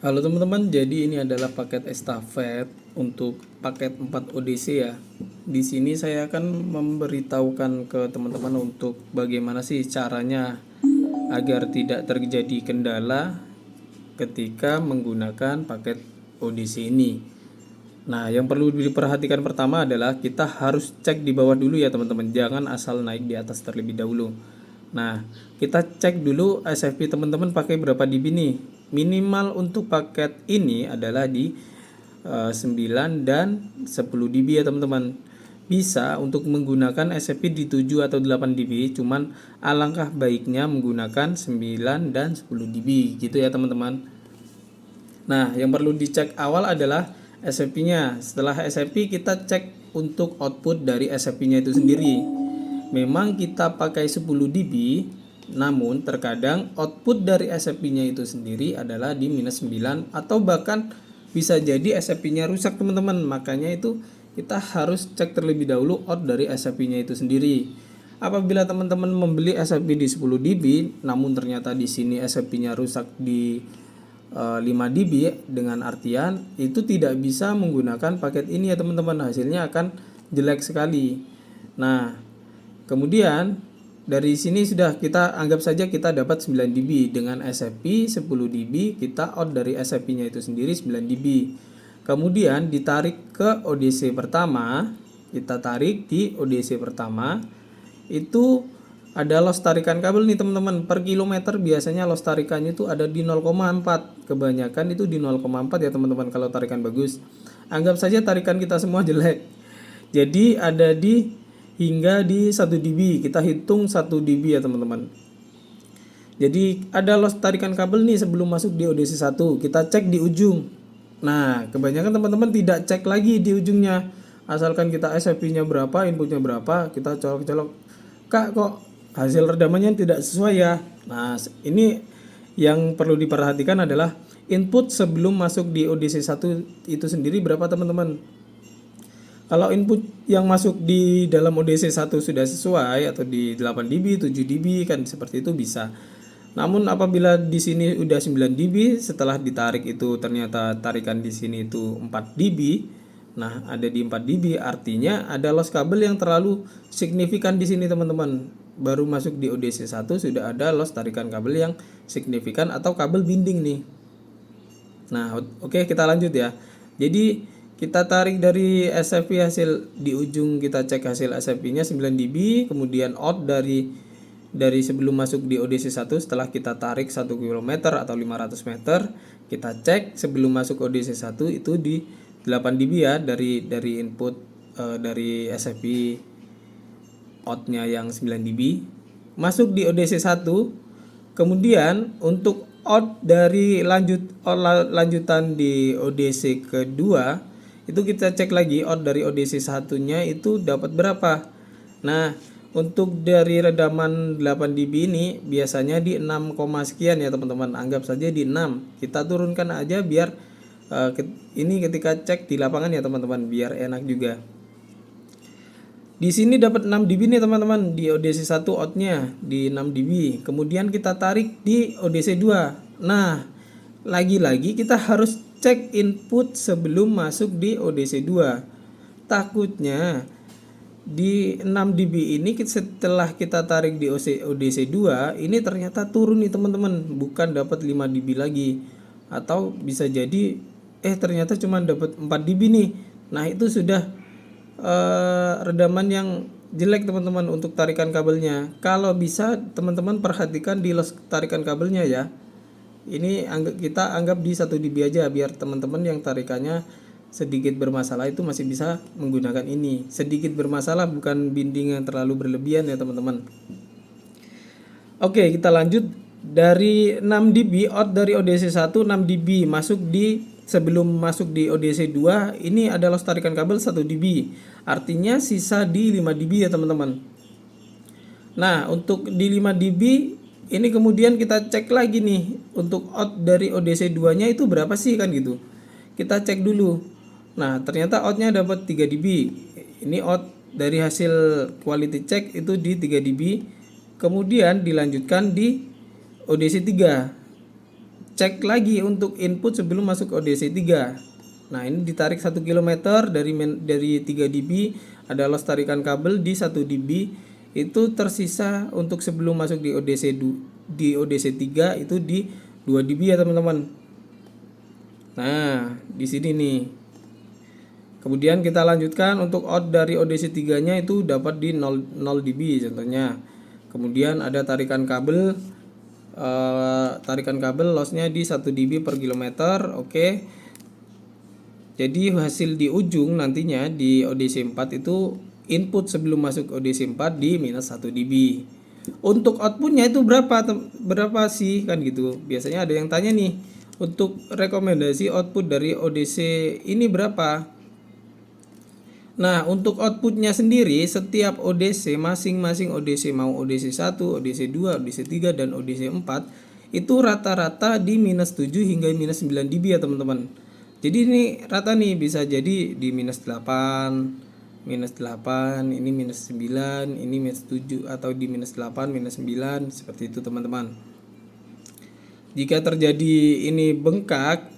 Halo teman-teman, jadi ini adalah paket estafet untuk paket 4 ODC ya. Di sini saya akan memberitahukan ke teman-teman untuk bagaimana sih caranya agar tidak terjadi kendala ketika menggunakan paket ODC ini. Nah, yang perlu diperhatikan pertama adalah kita harus cek di bawah dulu ya teman-teman. Jangan asal naik di atas terlebih dahulu. Nah, kita cek dulu SFP teman-teman pakai berapa dB nih. Minimal untuk paket ini adalah di 9 dan 10 dB ya teman-teman. Bisa untuk menggunakan SFP di 7 atau 8 dB, cuman alangkah baiknya menggunakan 9 dan 10 dB gitu ya teman-teman. Nah, yang perlu dicek awal adalah SFP-nya. Setelah SFP kita cek untuk output dari SFP-nya itu sendiri. Memang kita pakai 10 dB, namun terkadang output dari SFP-nya itu sendiri adalah di minus 9 atau bahkan bisa jadi SFP-nya rusak teman-teman. Makanya itu kita harus cek terlebih dahulu out dari SFP-nya itu sendiri. Apabila teman-teman membeli SFP di 10 dB, namun ternyata di sini SFP-nya rusak di 5 dB, dengan artian itu tidak bisa menggunakan paket ini ya teman-teman, hasilnya akan jelek sekali. Nah, kemudian dari sini sudah kita anggap saja kita dapat 9 dB dengan SFP 10 dB, kita out dari SFP-nya itu sendiri 9 dB. Kemudian ditarik ke ODC pertama, kita tarik di ODC pertama itu ada loss tarikan kabel nih teman-teman. Per kilometer biasanya loss tarikannya itu ada di 0,4. Kebanyakan itu di 0,4 ya teman-teman kalau tarikan bagus. Anggap saja tarikan kita semua jelek. Jadi ada di hingga di 1 dB. Kita hitung 1 dB ya teman-teman. Jadi ada loss tarikan kabel nih sebelum masuk di ODC 1. Kita cek di ujung. Nah, kebanyakan teman-teman tidak cek lagi di ujungnya. Asalkan kita SFP-nya berapa, inputnya berapa, kita colok-colok. Kak, kok hasil redamannya tidak sesuai ya. Nah, ini yang perlu diperhatikan adalah input sebelum masuk di ODC 1 itu sendiri berapa teman-teman. Kalau input yang masuk di dalam ODC 1 sudah sesuai atau di 8 dB, 7 dB kan seperti itu bisa. Namun apabila di sini udah 9 dB, setelah ditarik itu ternyata tarikan di sini itu 4 dB. Nah, ada di 4 dB artinya ada loss kabel yang terlalu signifikan di sini teman-teman. Baru masuk di ODC 1 sudah ada loss tarikan kabel yang signifikan atau kabel binding nih. Nah, oke, kita lanjut ya. Jadi kita tarik dari SFP hasil di ujung, kita cek hasil SFP-nya 9 dB, kemudian out dari sebelum masuk di ODC 1 setelah kita tarik 1 km atau 500 meter, kita cek sebelum masuk ODC 1 itu di 8 dB ya dari input dari SFP outnya yang 9 dB masuk di ODC 1. Kemudian untuk out dari lanjutan di ODC kedua itu kita cek lagi out dari ODC 1-nya itu dapat berapa. Nah, untuk dari redaman 8 dB ini biasanya di 6, sekian ya teman-teman. Anggap saja di 6. Kita turunkan aja biar ini ketika cek di lapangan ya teman-teman, biar enak juga. Di sini dapat 6 dB nih teman-teman di ODC 1 outnya di 6 dB. Kemudian kita tarik di ODC 2. Nah, lagi-lagi kita harus cek input sebelum masuk di ODC 2. Takutnya di 6 dB ini setelah kita tarik di ODC 2 ini ternyata turun nih teman-teman, bukan dapat 5 dB lagi. Atau bisa jadi ternyata cuma dapat 4 dB nih. Nah, itu sudah redaman yang jelek teman-teman untuk tarikan kabelnya. Kalau bisa teman-teman perhatikan di loss tarikan kabelnya ya. Ini kita anggap di 1 dB aja biar teman-teman yang tarikannya sedikit bermasalah itu masih bisa menggunakan ini. Sedikit bermasalah bukan binding yang terlalu berlebihan ya teman-teman. Oke, kita lanjut dari 6 dB out dari ODC 1, 6 dB masuk di sebelum masuk di ODC 2 ini ada loss tarikan kabel 1 dB. Artinya sisa di 5 dB ya teman-teman. Nah, untuk di 5 dB ini kemudian kita cek lagi nih untuk out dari ODC 2-nya itu berapa sih kan gitu. Kita cek dulu. Nah, ternyata outnya dapat 3 dB. Ini out dari hasil quality check itu di 3 dB. Kemudian dilanjutkan di ODC 3. cek lagi untuk input sebelum masuk ODC 3. Nah, ini ditarik 1 km dari 3 dB, ada loss tarikan kabel di 1 dB. Itu tersisa untuk sebelum masuk di ODC 3 itu di 2 dB ya teman-teman. Nah, di sini nih. Kemudian kita lanjutkan untuk out dari ODC 3-nya itu dapat di 0 dB contohnya. Kemudian ada tarikan kabel lossnya di 1 dB per kilometer. Oke. Jadi hasil di ujung nantinya di ODC 4 itu input sebelum masuk ODC 4 di minus 1 dB. Untuk outputnya itu berapa sih kan gitu. Biasanya ada yang tanya nih, untuk rekomendasi output dari ODC ini berapa? Nah, untuk outputnya sendiri setiap ODC, masing-masing ODC mau ODC 1, ODC 2, ODC 3 dan ODC 4 itu rata-rata di minus 7 hingga minus 9 dB ya teman-teman. Jadi ini rata nih, bisa jadi di minus 8, ini minus 9, ini minus 7, atau di minus 8, minus 9, seperti itu teman-teman. Jika terjadi ini bengkak,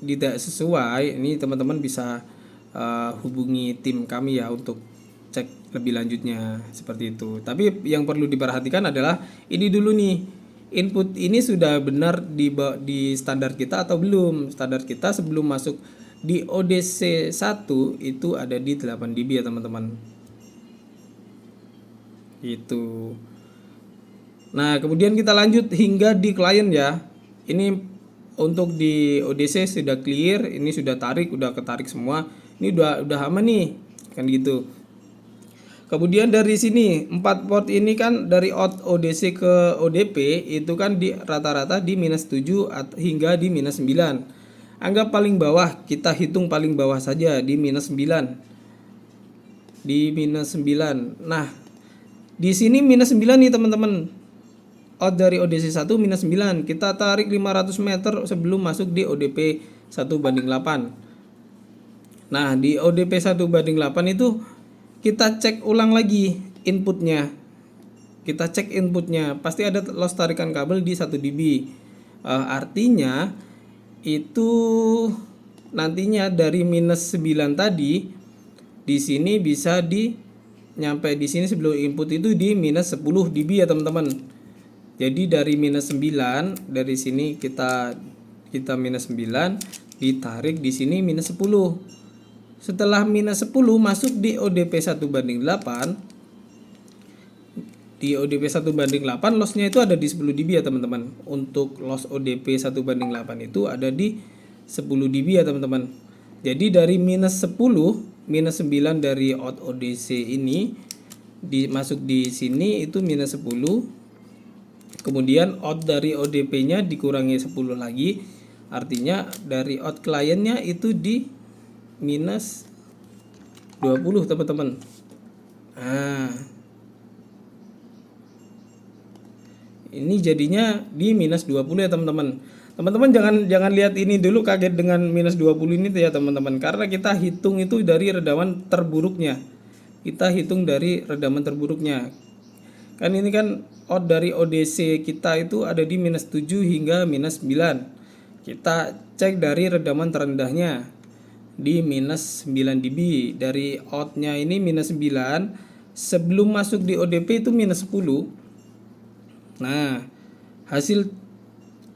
tidak sesuai, ini teman-teman bisa hubungi tim kami ya untuk cek lebih lanjutnya seperti itu. Tapi yang perlu diperhatikan adalah ini dulu nih, input ini sudah benar di standar kita atau belum. Standar kita sebelum masuk di ODC 1 itu ada di 8 dB ya teman-teman. Itu. Nah, kemudian kita lanjut hingga di klien ya. Ini untuk di ODC sudah clear, ini sudah ketarik semua. Ini udah aman nih, kan gitu. Kemudian dari sini 4 port ini kan dari out ODC ke ODP itu kan di rata-rata di minus 7 hingga di minus 9. Anggap paling bawah, kita hitung paling bawah saja di minus 9. Di minus 9. Nah, di sini minus 9 nih teman-teman. Out dari ODC 1 minus 9. Kita tarik 500 meter sebelum masuk di ODP 1:8. Nah, di ODP 1:8 itu kita cek ulang lagi inputnya. Kita cek inputnya, pasti ada loss tarikan kabel di 1 dB. Artinya itu nantinya dari minus 9 tadi di sini bisa nyampe di sini sebelum input itu di minus 10 dB ya teman-teman. Jadi dari minus 9 dari sini kita minus 9 ditarik di sini minus 10. Setelah minus 10 masuk di ODP 1:8. Di ODP 1:8 lossnya itu ada di 10 dB ya teman-teman. Untuk loss ODP 1:8 itu ada di 10 dB ya teman-teman. Jadi dari minus 10, minus 9 dari out ODC ini masuk di sini itu minus 10. Kemudian out dari ODP-nya dikurangi 10 lagi. Artinya dari out kliennya itu di minus 20 teman-teman. Ini jadinya di minus 20 ya teman-teman. Teman-teman jangan lihat ini dulu kaget dengan minus 20 ini tuh ya teman-teman, karena kita hitung itu dari redaman terburuknya. Kan ini kan out dari ODC kita itu ada di minus 7 hingga minus 9. Kita cek dari redaman terendahnya di minus 9 dB. Dari outnya ini minus 9, sebelum masuk di ODP itu minus 10. Nah, hasil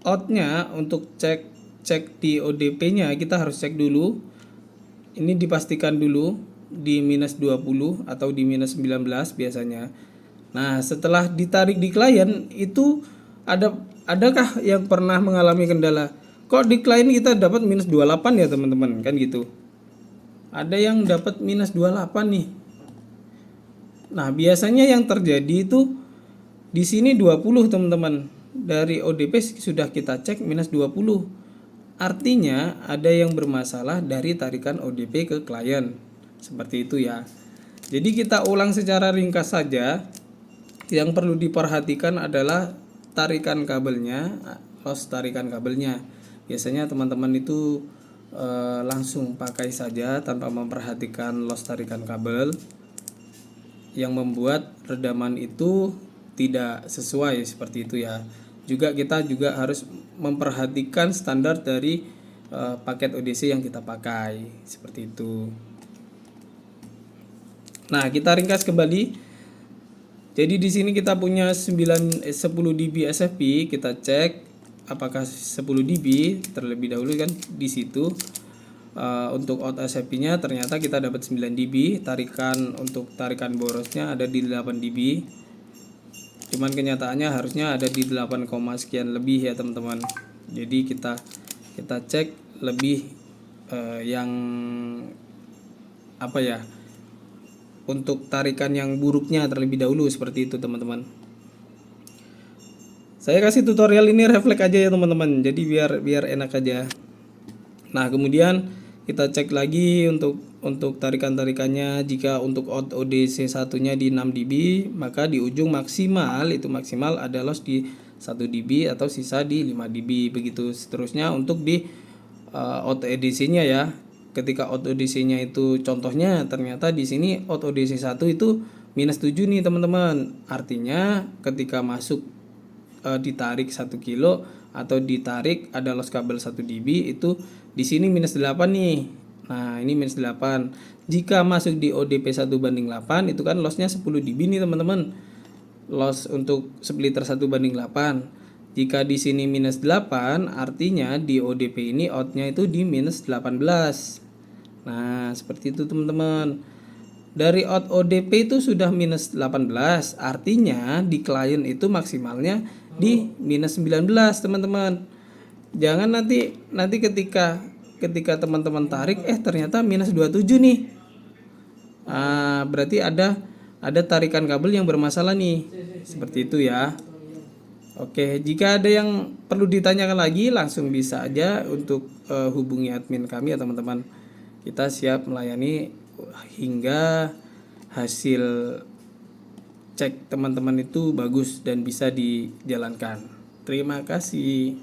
outnya untuk cek di ODP-nya kita harus cek dulu. Ini dipastikan dulu di minus 20 atau di minus 19 biasanya. Nah, setelah ditarik di klien itu adakah yang pernah mengalami kendala? Kok di klien kita dapat minus 28 ya teman-teman, kan gitu. Ada yang dapat minus 28 nih. Nah, biasanya yang terjadi itu di sini 20 teman-teman. Dari ODP sudah kita cek minus 20. Artinya ada yang bermasalah dari tarikan ODP ke klien. Seperti itu ya. Jadi kita ulang secara ringkas saja. Yang perlu diperhatikan adalah tarikan kabelnya, loss tarikan kabelnya. Biasanya teman-teman itu langsung pakai saja tanpa memperhatikan loss tarikan kabel, yang membuat redaman itu tidak sesuai seperti itu ya. Kita juga harus memperhatikan standar dari paket ODC yang kita pakai, seperti itu. Nah, kita ringkas kembali. Jadi di sini kita punya 10 dB SFP, kita cek apakah 10 dB terlebih dahulu kan di situ. Untuk out SFP-nya ternyata kita dapat 9 dB, untuk tarikan borosnya ada di 8 dB. Cuman kenyataannya harusnya ada di 8, sekian lebih ya teman-teman. Jadi kita cek lebih yang apa ya? Untuk tarikan yang buruknya terlebih dahulu, seperti itu teman-teman. Saya kasih tutorial ini refleks aja ya teman-teman. Jadi biar enak aja. Nah, kemudian kita cek lagi untuk tarikan-tarikannya. Jika untuk out ODC satunya di 6 dB, maka di ujung maksimal ada loss di 1 dB atau sisa di 5 dB. Begitu seterusnya untuk di out ODC-nya ya. Ketika out ODC-nya itu contohnya ternyata di sini out ODC 1 itu minus 7 nih teman-teman. Artinya ketika masuk ditarik 1 kilo atau ditarik ada loss kabel 1 dB itu di sini minus 8 nih. Nah, ini minus 8. Jika masuk di ODP 1/8 itu kan lossnya 10 dB nih teman-teman. Loss untuk splitter 1/8. Jika di sini minus 8, artinya di ODP ini outnya itu di minus 18. Nah, seperti itu teman-teman. Dari out ODP itu sudah minus 18, artinya di klien itu maksimalnya di minus 19 teman-teman. Jangan nanti ketika teman-teman tarik ternyata minus 27 nih. Berarti ada tarikan kabel yang bermasalah nih. Seperti itu ya. Oke, jika ada yang perlu ditanyakan lagi langsung bisa aja untuk hubungi admin kami ya teman-teman. Kita siap melayani hingga hasil cek teman-teman itu bagus dan bisa dijalankan. Terima kasih.